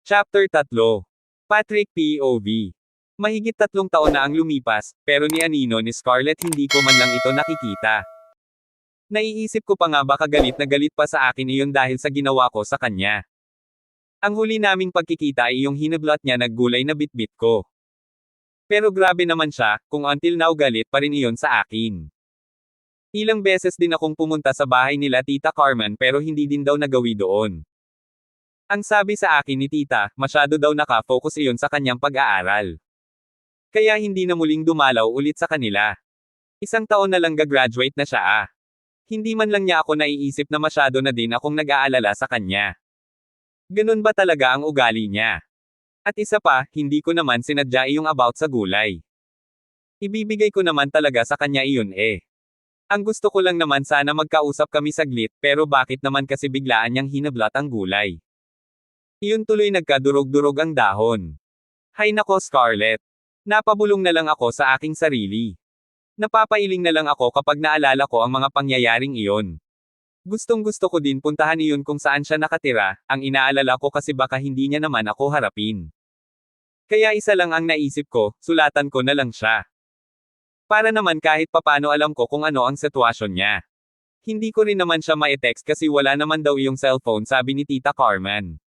Chapter 3. Patrick POV. Mahigit 3 taon na ang lumipas, pero ni Anino ni Scarlett hindi ko man lang ito nakikita. Naiisip ko pa nga baka galit na galit pa sa akin iyon dahil sa ginawa ko sa kanya. Ang huli naming pagkikita ay yung hinablot niya naggulay na bitbit ko. Pero grabe naman siya, kung until now galit pa rin iyon sa akin. Ilang beses din akong pumunta sa bahay nila Tita Carmen pero hindi din daw nagawi doon. Ang sabi sa akin ni tita, masyado daw naka-focus iyon sa kanyang pag-aaral. Kaya hindi na muling dumalaw ulit sa kanila. 1 taon na lang gagraduate na siya ah. Hindi man lang niya ako naiisip na masyado na din akong nag-aalala sa kanya. Ganun ba talaga ang ugali niya? At isa pa, hindi ko naman sinadya iyong about sa gulay. Ibibigay ko naman talaga sa kanya iyon eh. Ang gusto ko lang naman sana magkausap kami saglit pero bakit naman kasi biglaan niyang hinablot ang gulay? Iyon tuloy nagkadurog-durog ang dahon. Hay nako Scarlett. Napabulong na lang ako sa aking sarili. Napapailing na lang ako kapag naalala ko ang mga pangyayaring iyon. Gustong-gusto ko din puntahan iyon kung saan siya nakatira, ang inaalala ko kasi baka hindi niya naman ako harapin. Kaya isa lang ang naisip ko, sulatan ko na lang siya. Para naman kahit papano alam ko kung ano ang sitwasyon niya. Hindi ko rin naman siya ma-text kasi wala naman daw iyong cellphone sabi ni Tita Carmen.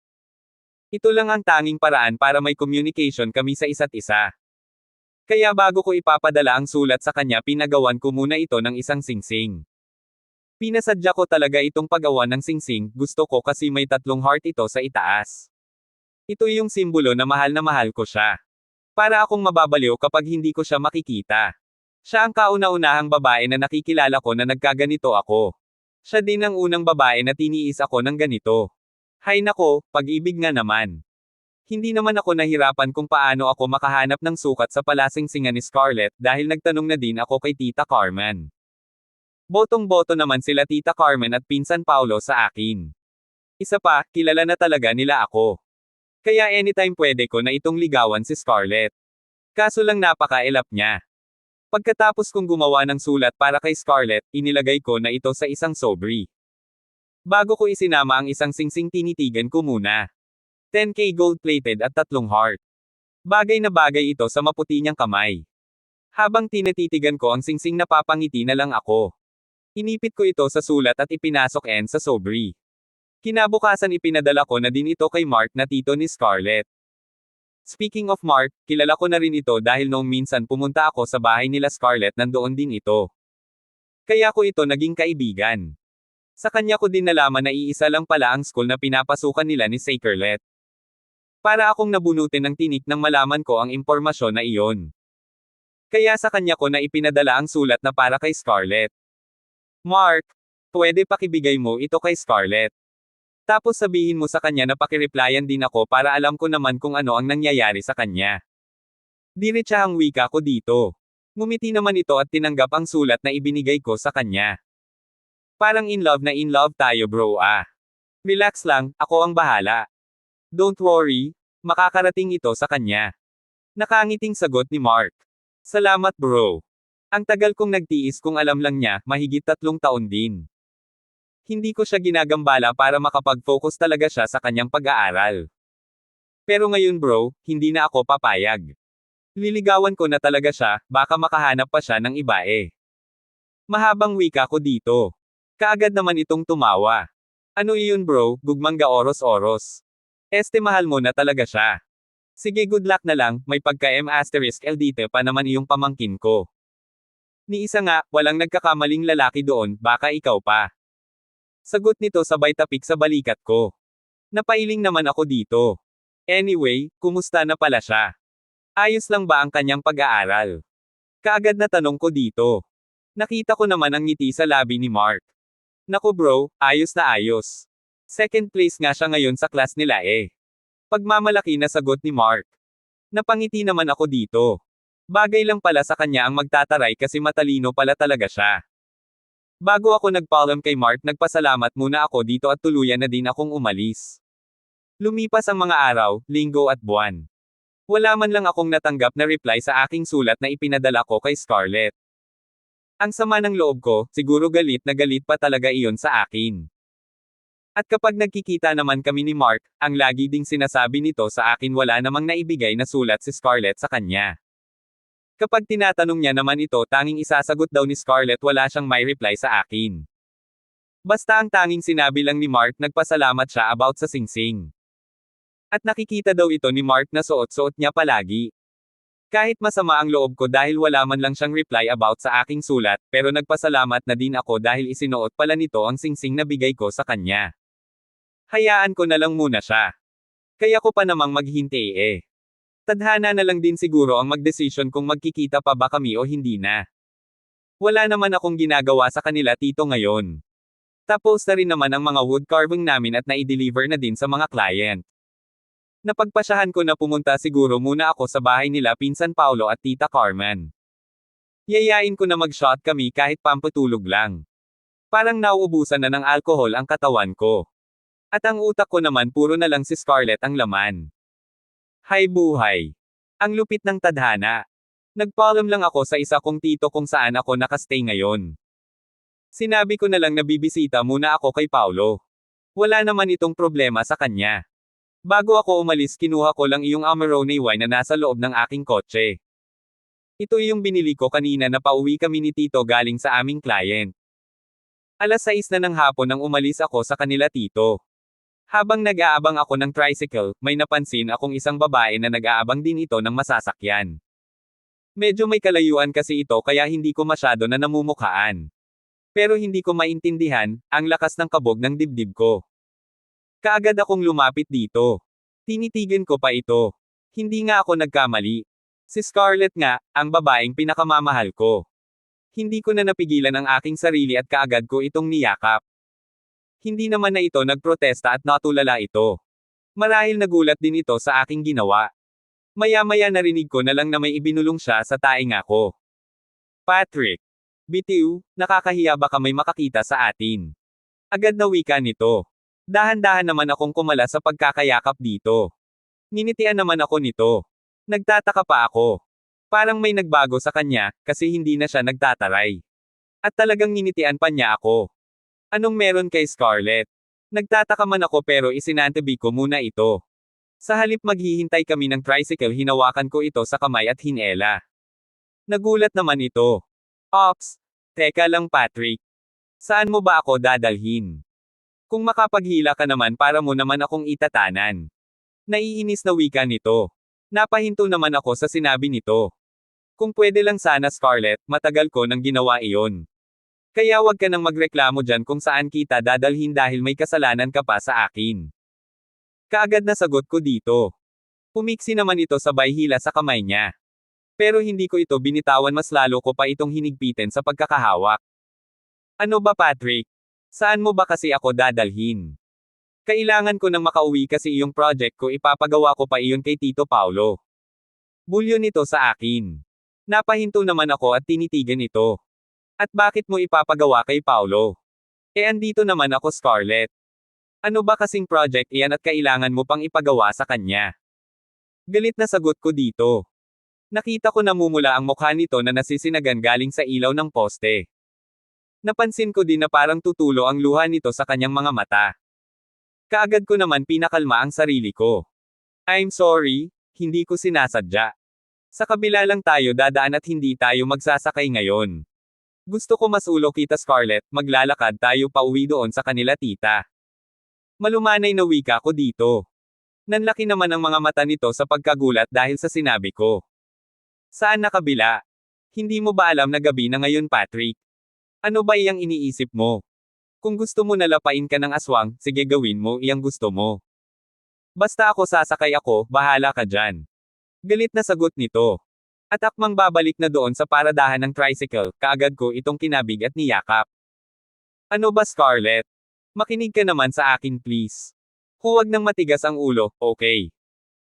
Ito lang ang tanging paraan para may communication kami sa isa't isa. Kaya bago ko ipapadala ang sulat sa kanya pinagawan ko muna ito ng isang singsing. Pinasadya ko talaga itong paggawa ng singsing, gusto ko kasi may 3 heart ito sa itaas. Ito yung simbolo na mahal ko siya. Para akong mababaliw kapag hindi ko siya makikita. Siya ang kauna-unahang babae na nakikilala ko na nagkaganito ako. Siya din ang unang babae na tiniis ako ng ganito. Hay nako, pag-ibig nga naman. Hindi naman ako nahirapan kung paano ako makahanap ng sukat sa palasingsingan ni Scarlett dahil nagtanong na din ako kay Tita Carmen. Botong-boto naman sila Tita Carmen at Pinsan Paulo sa akin. Isa pa, kilala na talaga nila ako. Kaya anytime pwede ko na itong ligawan si Scarlett. Kaso lang napaka-elap niya. Pagkatapos kong gumawa ng sulat para kay Scarlett, inilagay ko na ito sa isang sobri. Bago ko isinama ang isang singsing tinitigan ko muna. 10K gold-plated at 3 heart. Bagay na bagay ito sa maputi niyang kamay. Habang tinititigan ko ang singsing napapangiti na lang ako. Inipit ko ito sa sulat at ipinasok sa sobri. Kinabukasan ipinadala ko na din ito kay Mark na tito ni Scarlett. Speaking of Mark, kilala ko na rin ito dahil noong minsan pumunta ako sa bahay nila Scarlett nandoon din ito. Kaya ko ito naging kaibigan. Sa kanya ko din nalaman na iisa lang pala ang school na pinapasukan nila ni Scarlett. Para akong nabunutin ng tinik nang malaman ko ang impormasyon na iyon. Kaya sa kanya ko na ipinadala ang sulat na para kay Scarlett. Mark, pwede pakibigay mo ito kay Scarlett. Tapos sabihin mo sa kanya na pakireplyan din ako para alam ko naman kung ano ang nangyayari sa kanya. Diretsahang wika ko dito. Ngumiti naman ito at tinanggap ang sulat na ibinigay ko sa kanya. Parang in love tayo bro ah. Relax lang, ako ang bahala. Don't worry, makakarating ito sa kanya. Nakangiting sagot ni Mark. Salamat bro. Ang tagal kong nagtiis kung alam lang niya, mahigit 3 taon din. Hindi ko siya ginagambala para makapag-focus talaga siya sa kanyang pag-aaral. Pero ngayon bro, hindi na ako papayag. Liligawan ko na talaga siya, baka makahanap pa siya ng iba eh. Mahabang wika ko dito. Kaagad naman itong tumawa. Ano iyon bro, gugmang ga oros-oros. Mahal mo na talaga siya. Sige good luck na lang, may pagka-M*LDT pa naman iyong pamangkin ko. Ni isa nga, walang nagkakamaling lalaki doon, baka ikaw pa. Sagot nito sabay tapik sa balikat ko. Napailing naman ako dito. Anyway, kumusta na pala siya? Ayos lang ba ang kanyang pag-aaral? Kaagad na tanong ko dito. Nakita ko naman ang ngiti sa labi ni Mark. Naku bro, ayos na ayos. Second place nga siya ngayon sa class nila eh. Pagmamalaki na sagot ni Mark. Napangiti naman ako dito. Bagay lang pala sa kanya ang magtataray kasi matalino pala talaga siya. Bago ako nagpaalam kay Mark nagpasalamat muna ako dito at tuluyan na din akong umalis. Lumipas ang mga araw, linggo at buwan. Wala man lang akong natanggap na reply sa aking sulat na ipinadala ko kay Scarlett. Ang sama ng loob ko, siguro galit na galit pa talaga iyon sa akin. At kapag nagkikita naman kami ni Mark, ang lagi ding sinasabi nito sa akin wala namang naibigay na sulat si Scarlett sa kanya. Kapag tinatanong niya naman ito tanging isasagot daw ni Scarlett wala siyang may reply sa akin. Basta ang tanging sinabi lang ni Mark nagpasalamat siya about sa singsing. At nakikita daw ito ni Mark na suot-suot niya palagi. Kahit masama ang loob ko dahil wala man lang siyang reply about sa aking sulat, pero nagpasalamat na din ako dahil isinuot pala nito ang singsing na bigay ko sa kanya. Hayaan ko na lang muna siya. Kaya ko pa namang maghintay eh. Tadhana na lang din siguro ang magdesisyon kung magkikita pa ba kami o hindi na. Wala naman akong ginagawa sa kanila tito ngayon. Tapos na rin naman ang mga wood carving namin at nai-deliver na din sa mga client. Napagpasyahan ko na pumunta siguro muna ako sa bahay nila Pinsan Paulo at Tita Carmen. Yayain ko na mag-shot kami kahit pampatulog lang. Parang nauubusan na ng alkohol ang katawan ko. At ang utak ko naman puro na lang si Scarlett ang laman. Hay buhay. Ang lupit ng tadhana. Nagpaalam lang ako sa isa kong tito kung saan ako nakastay ngayon. Sinabi ko na lang na bibisita muna ako kay Paulo. Wala naman itong problema sa kanya. Bago ako umalis kinuha ko lang iyong Amarone wine na nasa loob ng aking kotse. Ito yung binili ko kanina na pauwi kami ni Tito galing sa aming client. Alas 6 na ng hapon nang umalis ako sa kanila Tito. Habang nag-aabang ako ng tricycle, may napansin akong isang babae na nag-aabang din ito ng masasakyan. Medyo may kalayuan kasi ito kaya hindi ko masyado na namumukhaan. Pero hindi ko maintindihan, ang lakas ng kabog ng dibdib ko. Kaagad akong lumapit dito. Tinitigan ko pa ito. Hindi nga ako nagkamali. Si Scarlett nga, ang babaeng pinakamamahal ko. Hindi ko na napigilan ang aking sarili at kaagad ko itong niyakap. Hindi naman na ito nagprotesta at natulala ito. Marahil nagulat din ito sa aking ginawa. Maya-maya narinig ko na lang na may ibinulong siya sa taing ako. Patrick. Bitiw, nakakahiya baka may makakita sa atin. Agad na wika nito. Dahan-dahan naman akong kumala sa pagkakayakap dito. Ninitian naman ako nito. Nagtataka pa ako. Parang may nagbago sa kanya, kasi hindi na siya nagtataray. At talagang ninitian pa niya ako. Anong meron kay Scarlett? Nagtataka man ako pero isinantabi ko muna ito. Sa halip maghihintay kami ng tricycle hinawakan ko ito sa kamay at hinela. Nagulat naman ito. Ops, teka lang Patrick. Saan mo ba ako dadalhin? Kung makapaghila ka naman para mo naman akong itatanan. Naiinis na wika nito. Napahinto naman ako sa sinabi nito. Kung pwede lang sana Scarlett, matagal ko nang ginawa iyon. Kaya wag ka nang magreklamo dyan kung saan kita dadalhin dahil may kasalanan ka pa sa akin. Kaagad na sagot ko dito. Pumiksi naman ito sabay hila sa kamay niya. Pero hindi ko ito binitawan mas lalo ko pa itong hinigpitin sa pagkakahawak. Ano ba Patrick? Saan mo ba kasi ako dadalhin? Kailangan ko nang makauwi kasi iyong project ko ipapagawa ko pa iyon kay Tito Paulo. Bulyo nito sa akin. Napahinto naman ako at tinitigan ito. At bakit mo ipapagawa kay Paulo? Andito naman ako Scarlett. Ano ba kasing project iyan at kailangan mo pang ipagawa sa kanya? Galit na sagot ko dito. Nakita ko namumula ang mukha nito na nasisinagan galing sa ilaw ng poste. Napansin ko din na parang tutulo ang luha nito sa kanyang mga mata. Kaagad ko naman pinakalma ang sarili ko. I'm sorry, hindi ko sinasadya. Sa kabila lang tayo dadaan at hindi tayo magsasakay ngayon. Gusto ko masulo kita Scarlett, maglalakad tayo pauwi doon sa kanila tita. Malumanay na wika ko dito. Nanlaki naman ang mga mata nito sa pagkagulat dahil sa sinabi ko. Saan na kabila? Hindi mo ba alam na gabi na ngayon Patrick? Ano ba iyang iniisip mo? Kung gusto mo na lapain ka ng aswang, sige gawin mo iyang gusto mo. Basta ako sasakay ako, bahala ka dyan. Galit na sagot nito. At akmang babalik na doon sa paradahan ng tricycle, kaagad ko itong kinabig at niyakap. Ano ba Scarlett? Makinig ka naman sa akin please. Huwag nang matigas ang ulo, okay?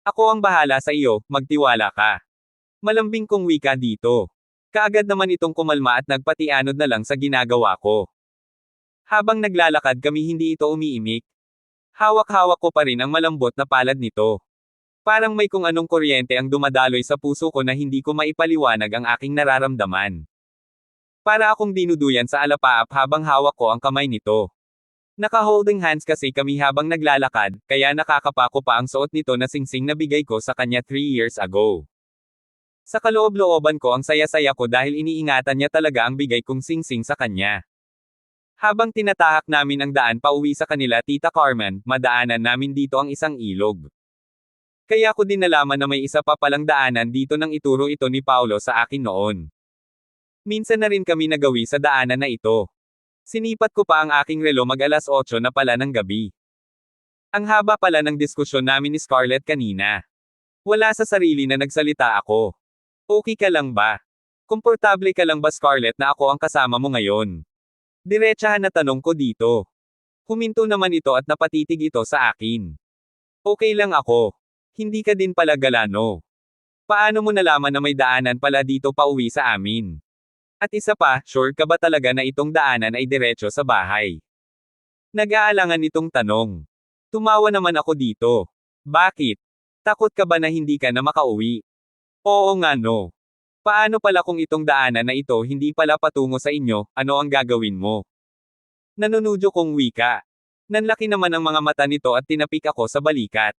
Ako ang bahala sa iyo, magtiwala ka. Malambing kong wika dito. Kaagad naman itong kumalma at nagpatianod na lang sa ginagawa ko. Habang naglalakad kami hindi ito umiimik. Hawak-hawak ko pa rin ang malambot na palad nito. Parang may kung anong kuryente ang dumadaloy sa puso ko na hindi ko maipaliwanag ang aking nararamdaman. Para akong dinuduyan sa alapaap habang hawak ko ang kamay nito. Naka-holding hands kasi kami habang naglalakad, kaya nakakapako pa ang suot nito na singsing na bigay ko sa kanya 3 years ago. Sa kaloob-looban ko ang saya-saya ko dahil iniingatan niya talaga ang bigay kong singsing sa kanya. Habang tinatahak namin ang daan pauwi sa kanila Tita Carmen, madaanan namin dito ang isang ilog. Kaya ko din nalaman na may isa pa palang daanan dito nang ituro ito ni Paulo sa akin noon. Minsan na rin kami nagawi sa daanan na ito. Sinipat ko pa ang aking relo mag-alas 8 na pala ng gabi. Ang haba pala ng diskusyon namin ni Scarlett kanina. Wala sa sarili na nagsalita ako. Okay ka lang ba? Komportable ka lang ba Scarlett na ako ang kasama mo ngayon? Diretsahan na tanong ko dito. Huminto naman ito at napatitig ito sa akin. Okay lang ako. Hindi ka din pala galano. Paano mo nalaman na may daanan pala dito pauwi sa amin? At isa pa, sure ka ba talaga na itong daanan ay diretso sa bahay? Nag-aalangan itong tanong. Tumawa naman ako dito. Bakit? Takot ka ba na hindi ka na makauwi? Oo nga no. Paano pala kung itong daanan na ito hindi pala patungo sa inyo, ano ang gagawin mo? Nanunudyo kong wika. Nanlaki naman ang mga mata nito at tinapik ako sa balikat.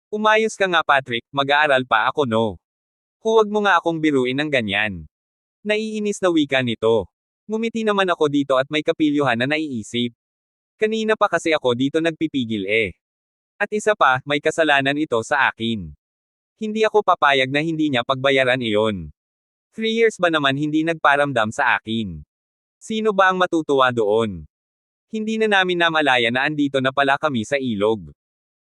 Umayos ka nga Patrick, mag-aaral pa ako no. Huwag mo nga akong biruin ng ganyan. Naiinis na wika nito. Ngumiti naman ako dito at may kapilyuhan na naiisip. Kanina pa kasi ako dito nagpipigil eh. At isa pa, may kasalanan ito sa akin. Hindi ako papayag na hindi niya pagbayaran iyon. 3 years ba naman hindi nagparamdam sa akin? Sino ba ang matutuwa doon? Hindi na namin namalaya na andito na pala kami sa ilog.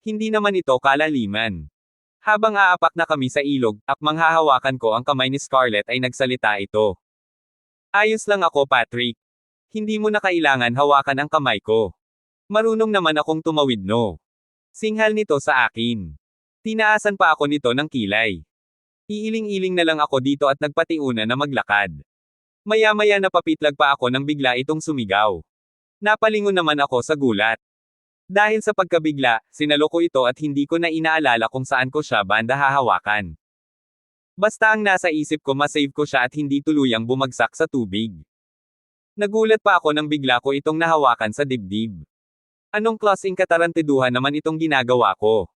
Hindi naman ito kalaliman. Habang aapak na kami sa ilog, at manghahawakan ko ang kamay ni Scarlett ay nagsalita ito. Ayos lang ako Patrick. Hindi mo na kailangan hawakan ang kamay ko. Marunong naman akong tumawid no. Singhal nito sa akin. Tinaasan pa ako nito ng kilay. Iiling-iling na lang ako dito at nagpatiuna na maglakad. Maya-maya napapitlag pa ako nang bigla itong sumigaw. Napalingon naman ako sa gulat. Dahil sa pagkabigla, sinalo ko ito at hindi ko na inaalala kung saan ko siya banda hahawakan. Basta ang nasa isip ko masave ko siya at hindi tuluyang bumagsak sa tubig. Nagulat pa ako nang bigla ko itong nahawakan sa dibdib. Anong klaseng katarantiduhan naman itong ginagawa ko?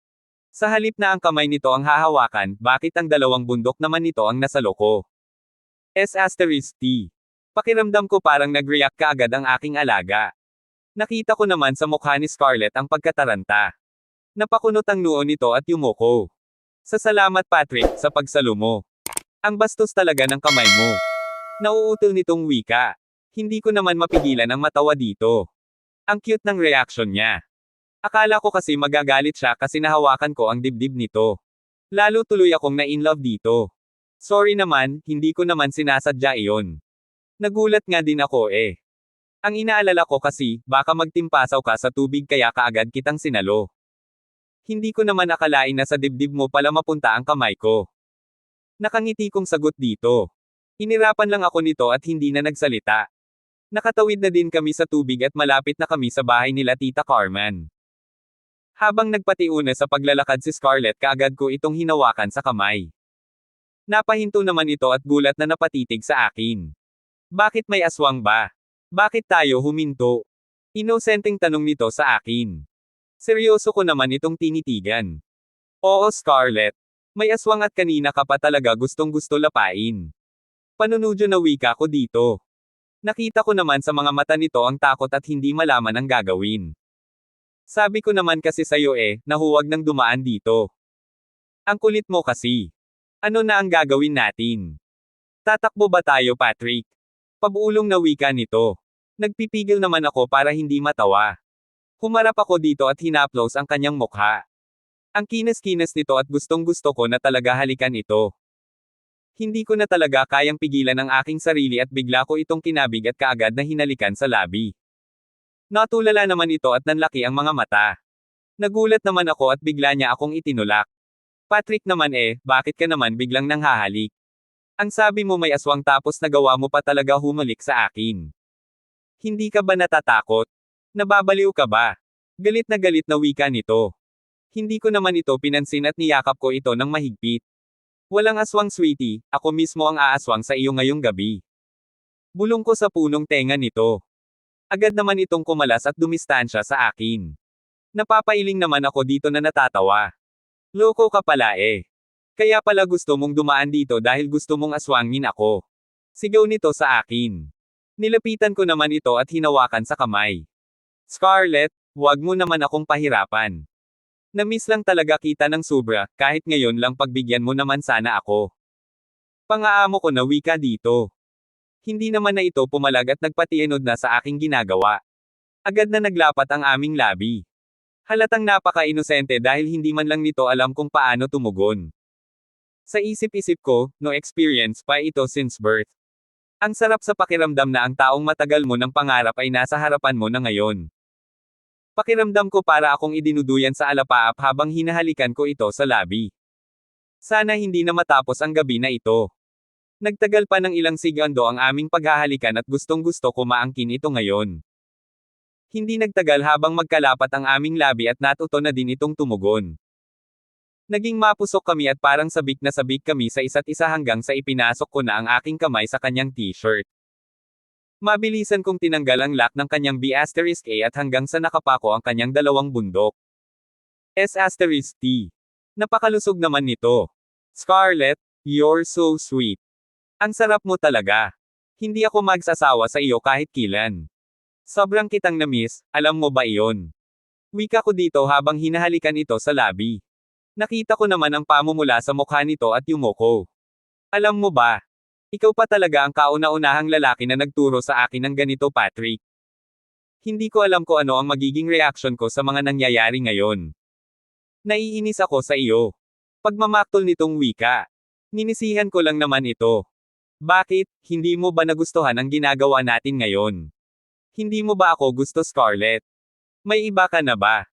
Sa halip na ang kamay nito ang hahawakan, bakit ang dalawang bundok naman nito ang nasalo ko? S*T. Pakiramdam ko parang nag-react kaagad ang aking alaga. Nakita ko naman sa mukha ni Scarlett ang pagkataranta. Napakunot ang noo nito at yumuko. Salamat Patrick, sa pagsalo mo. Ang bastos talaga ng kamay mo. Nauutol nitong wika. Hindi ko naman mapigilan ang matawa dito. Ang cute ng reaction niya. Akala ko kasi magagalit siya kasi nahawakan ko ang dibdib nito. Lalo tuloy akong na-inlove dito. Sorry naman, hindi ko naman sinasadya iyon. Nagulat nga din ako eh. Ang inaalala ko kasi, baka magtimpasaw ka sa tubig kaya kaagad kitang sinalo. Hindi ko naman akalain na sa dibdib mo pala mapunta ang kamay ko. Nakangiti kong sagot dito. Inirapan lang ako nito at hindi na nagsalita. Nakatawid na din kami sa tubig at malapit na kami sa bahay nila Tita Carmen. Habang nagpatiuna sa paglalakad si Scarlett kaagad ko itong hinawakan sa kamay. Napahinto naman ito at gulat na napatitig sa akin. Bakit may aswang ba? Bakit tayo huminto? Inosenteng tanong nito sa akin. Seryoso ko naman itong tinitigan. Oo Scarlett. May aswang at kanina ka pa talaga gustong-gusto lapain. Panunudyo na wika ko dito. Nakita ko naman sa mga mata nito ang takot at hindi malaman ang gagawin. Sabi ko naman kasi sa'yo eh, na huwag nang dumaan dito. Ang kulit mo kasi. Ano na ang gagawin natin? Tatakbo ba tayo Patrick? Pabulong na wika nito. Nagpipigil naman ako para hindi matawa. Humarap ako dito at hinaplos ang kanyang mukha. Ang kinas-kinas nito at gustong-gusto ko na talaga halikan ito. Hindi ko na talaga kayang pigilan ang aking sarili at bigla ko itong kinabig at kaagad na hinalikan sa labi. Natulala naman ito at nanlaki ang mga mata. Nagulat naman ako at bigla niya akong itinulak. Patrick naman eh, bakit ka naman biglang nanghahalik? Ang sabi mo may aswang tapos nagawa mo pa talaga humalik sa akin. Hindi ka ba natatakot? Nababaliw ka ba? Galit na wika nito. Hindi ko naman ito pinansin at niyakap ko ito ng mahigpit. Walang aswang sweetie, ako mismo ang aaswang sa iyo ngayong gabi. Bulong ko sa punong tenga nito. Agad naman itong kumalas at dumistansya sa akin. Napapailing naman ako dito na natatawa. Loko ka pala eh. Kaya pala gusto mong dumaan dito dahil gusto mong aswangin ako. Sigaw nito sa akin. Nilapitan ko naman ito at hinawakan sa kamay. Scarlett, wag mo naman akong pahirapan. Namiss lang talaga kita ng sobra, kahit ngayon lang pagbigyan mo naman sana ako. Pangaamo ko na wika dito. Hindi naman na ito pumalag at nagpatienod na sa aking ginagawa. Agad na naglapat ang aming labi. Halatang napaka-inosente dahil hindi man lang nito alam kung paano tumugon. Sa isip-isip ko, no experience pa ito since birth. Ang sarap sa pakiramdam na ang taong matagal mo ng pangarap ay nasa harapan mo na ngayon. Pakiramdam ko para akong idinuduyan sa alapaap habang hinahalikan ko ito sa labi. Sana hindi na matapos ang gabi na ito. Nagtagal pa ng ilang segundo ang aming paghahalikan at gustong-gusto ko maangkin ito ngayon. Hindi nagtagal habang magkalapat ang aming labi at natuto na din itong tumugon. Naging mapusok kami at parang sabik na sabik kami sa isa't isa hanggang sa ipinasok ko na ang aking kamay sa kanyang t-shirt. Mabilisan kong tinanggal ang lock ng kanyang B*A at hanggang sa nakapako ang kanyang dalawang bundok. S*T. Napakalusog naman nito. Scarlett, you're so sweet. Ang sarap mo talaga. Hindi ako magsasawa sa iyo kahit kailan. Sobrang kitang namiss, alam mo ba iyon? Wika ko dito habang hinahalikan ito sa labi. Nakita ko naman ang pamumula sa mukha nito at yumoko. Alam mo ba? Ikaw pa talaga ang kauna-unahang lalaki na nagturo sa akin ng ganito, Patrick. Hindi ko alam kung ano ang magiging reaction ko sa mga nangyayari ngayon. Naiinis ako sa iyo. Pagmamaktol nitong wika. Ninisihan ko lang naman ito. Bakit, hindi mo ba nagustuhan ang ginagawa natin ngayon? Hindi mo ba ako gusto, Scarlett? May iba ka na ba?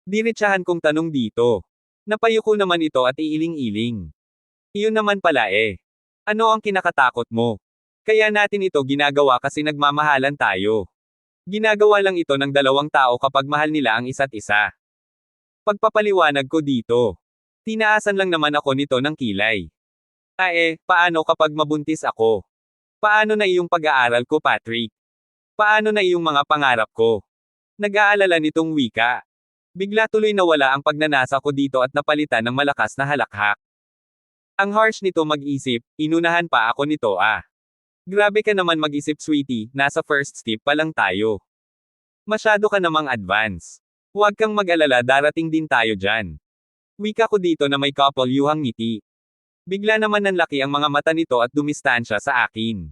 Diretsahan kong tanong dito. Napayuko naman ito at iiling-iling. Iyon naman pala eh. Ano ang kinakatakot mo? Kaya natin ito ginagawa kasi nagmamahalan tayo. Ginagawa lang ito ng dalawang tao kapag mahal nila ang isa't isa. Pagpapaliwanag ko dito. Tinaasan lang naman ako nito ng kilay. Paano kapag mabuntis ako? Paano na iyong pag-aaral ko, Patrick? Paano na iyong mga pangarap ko? Nag-aalala nitong wika. Bigla tuloy nawala ang pagnanasa ko dito at napalitan ng malakas na halakhak. Ang harsh nito mag-isip, inunahan pa ako nito ah. Grabe ka naman mag-isip, sweetie, nasa first step pa lang tayo. Masyado ka namang advance. Huwag kang mag-alala, darating din tayo dyan. Wika ko dito na may kapalyuhang ngiti. Bigla naman nanlaki ang mga mata nito at dumistansya sa akin.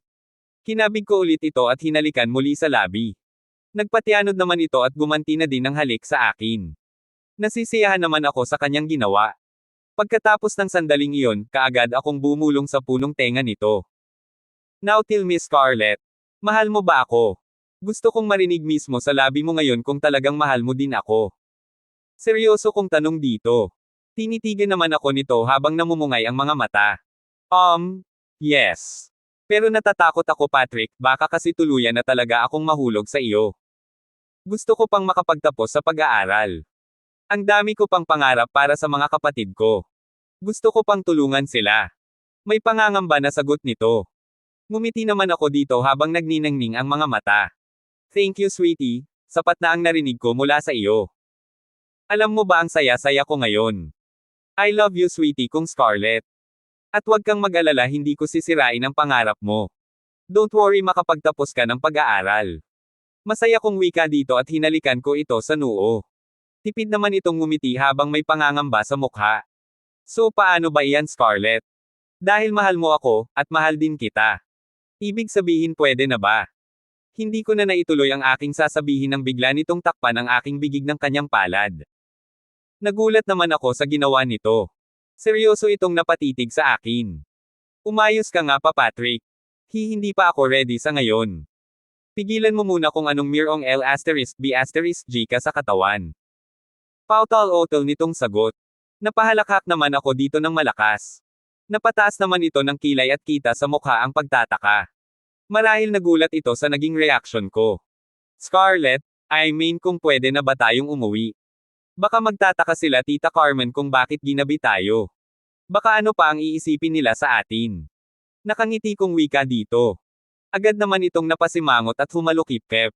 Kinabig ko ulit ito at hinalikan muli sa labi. Nagpatianod naman ito at gumanti na din ng halik sa akin. Nasisiyahan naman ako sa kanyang ginawa. Pagkatapos ng sandaling iyon, kaagad akong bumulong sa punong tenga nito. Now tell me, Scarlett. Mahal mo ba ako? Gusto kong marinig mismo sa labi mo ngayon kung talagang mahal mo din ako. Seryoso kong tanong dito. Tinitigan naman ako nito habang namumungay ang mga mata. Yes. Pero natatakot ako, Patrick, baka kasi tuluyan na talaga akong mahulog sa iyo. Gusto ko pang makapagtapos sa pag-aaral. Ang dami ko pang pangarap para sa mga kapatid ko. Gusto ko pang tulungan sila. May pangangamba na sagot nito. Ngumiti naman ako dito habang nagniningning ang mga mata. Thank you, sweetie. Sapat na ang narinig ko mula sa iyo. Alam mo ba ang saya-saya ko ngayon? I love you, sweetie kong Scarlett. At huwag kang mag-alala, hindi ko sisirain ang pangarap mo. Don't worry, makapagtapos ka ng pag-aaral. Masaya kong wika dito at hinalikan ko ito sa noo. Tipid naman itong ngumiti habang may pangangamba sa mukha. So paano ba iyan, Scarlett? Dahil mahal mo ako, at mahal din kita. Ibig sabihin pwede na ba? Hindi ko na naituloy ang aking sasabihin nang bigla nitong takpan ang aking bigig ng kanyang palad. Nagulat naman ako sa ginawa nito. Seryoso itong napatitig sa akin. Umayos ka nga pa, Patrick. Hindi pa ako ready sa ngayon. Pigilan mo muna kung anong mirong L*B*G ka sa katawan. Pautal-otal nitong sagot. Napahalakhak naman ako dito ng malakas. Napataas naman ito ng kilay at kita sa mukha ang pagtataka. Marahil nagulat ito sa naging reaction ko. Scarlett, I mean kung pwede na ba tayong umuwi? Baka magtataka sila, Tita Carmen, kung bakit ginabi tayo. Baka ano pa ang iisipin nila sa atin. Nakangiti kong wika dito. Agad naman itong napasimangot at humalukip-kep.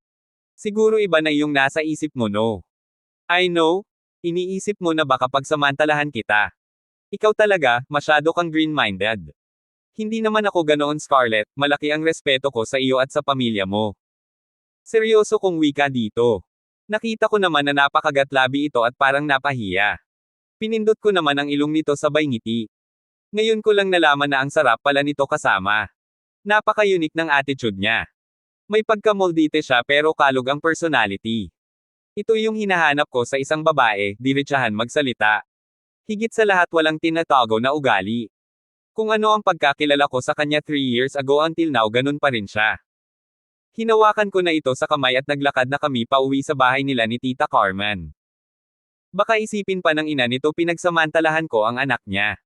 Siguro iba na iyong nasa isip mo no? I know? Iniisip mo na baka pagsamantalahan kita. Ikaw talaga, masyado kang green-minded. Hindi naman ako ganoon Scarlett, malaki ang respeto ko sa iyo at sa pamilya mo. Seryoso kong wika dito. Nakita ko naman na napakagatlabi ito at parang napahiya. Pinindot ko naman ang ilong nito sabay ngiti. Ngayon ko lang nalaman na ang sarap pala nito kasama. Napaka-unique ng attitude niya. May pagka-moldite siya pero kalog ang personality. Ito yung hinahanap ko sa isang babae, diretsahan magsalita. Higit sa lahat walang tinatago na ugali. Kung ano ang pagkakilala ko sa kanya 3 years ago until now ganun pa rin siya. Hinawakan ko na ito sa kamay at naglakad na kami pauwi sa bahay nila ni Tita Carmen. Baka isipin pa ng ina nito pinagsamantalahan ko ang anak niya.